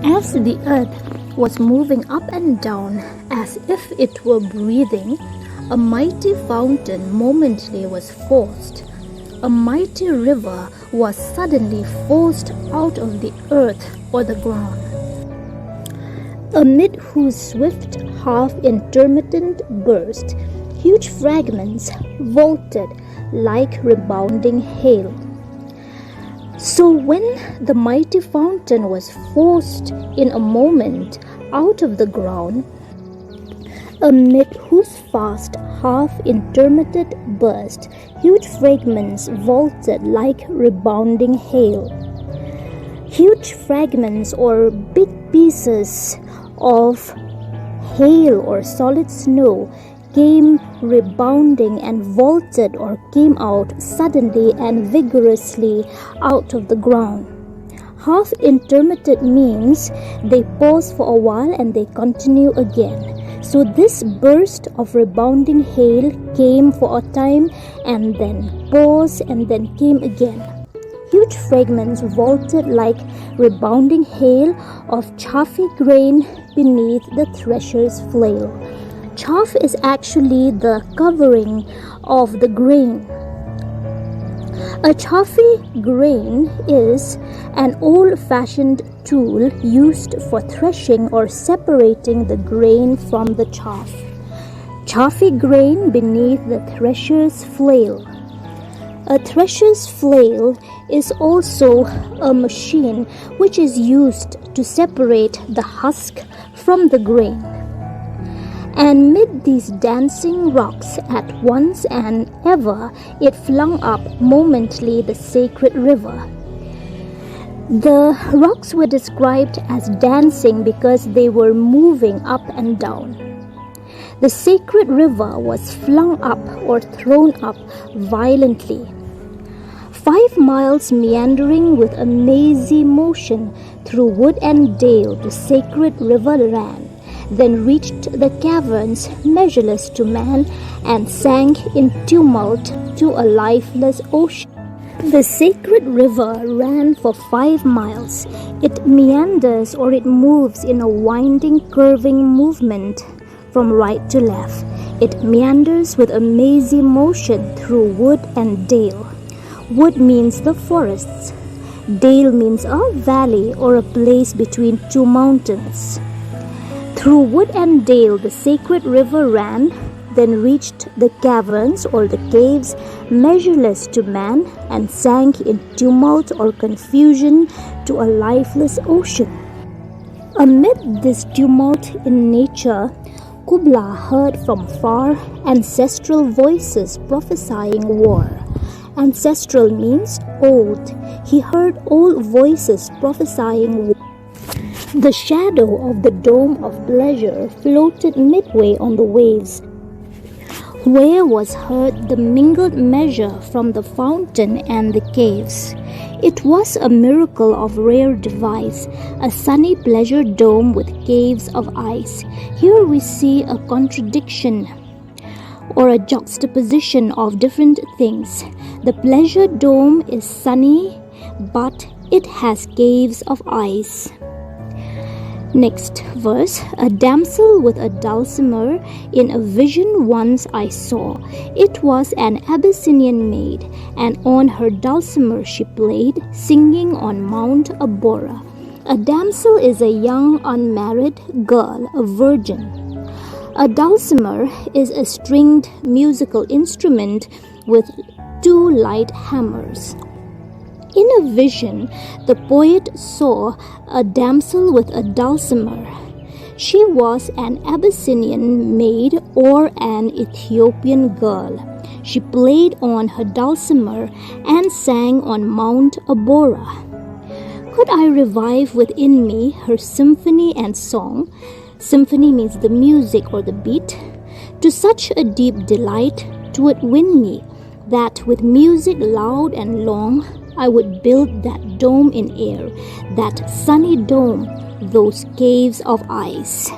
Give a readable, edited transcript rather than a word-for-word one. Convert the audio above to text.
As the earth was moving up and down as if it were breathing, a mighty fountain momently was forced. A mighty river was suddenly forced out of the earth or the ground, amid whose swift, half-intermittent burst, huge fragments vaulted like rebounding hail. So when the mighty fountain was forced in a moment out of the ground, amid whose fast, half-intermittent burst, huge fragments vaulted like rebounding hail. Huge fragments or big pieces of hail or solid snow came rebounding and vaulted or came out suddenly and vigorously out of the ground. Half intermittent means they pause for a while and they continue again. So this burst of rebounding hail came for a time and then paused and then came again. Huge fragments vaulted like rebounding hail of chaffy grain beneath the thresher's flail. Chaff is actually the covering of the grain. A chaffy grain is an old-fashioned tool used for threshing or separating the grain from the chaff. Chaffy grain beneath the thresher's flail. A thresher's flail is also a machine which is used to separate the husk from the grain. And mid these dancing rocks at once and ever it flung up momently the sacred river. The rocks were described as dancing because they were moving up and down. The sacred river was flung up or thrown up violently. 5 miles meandering with a mazy motion through wood and dale, the sacred river ran, then reached the caverns measureless to man and sank in tumult to a lifeless ocean. The sacred river ran for 5 miles. It meanders or it moves in a winding, curving movement from right to left. It meanders with a mazy motion through wood and dale. Wood means the forests. Dale means a valley or a place between two mountains. Through wood and dale the sacred river ran, then reached the caverns or the caves measureless to man and sank in tumult or confusion to a lifeless ocean. Amid this tumult in nature, Kubla heard from far ancestral voices prophesying war. Ancestral means old. He heard old voices prophesying war. The shadow of the dome of pleasure floated midway on the waves, where was heard the mingled measure from the fountain and the caves. It was a miracle of rare device, a sunny pleasure dome with caves of ice. Here we see a contradiction or a juxtaposition of different things. The pleasure dome is sunny, but it has caves of ice. Next verse, a damsel with a dulcimer in a vision once I saw. It was an Abyssinian maid, and on her dulcimer she played, singing on Mount Abora. A damsel is a young unmarried girl, a virgin. A dulcimer is a stringed musical instrument with 2 light hammers. In a vision, the poet saw a damsel with a dulcimer. She was an Abyssinian maid or an Ethiopian girl. She played on her dulcimer and sang on Mount Abora. Could I revive within me her symphony and song? Symphony means the music or the beat. To such a deep delight 'twould win me, that with music loud and long I would build that dome in air, that sunny dome, those caves of ice.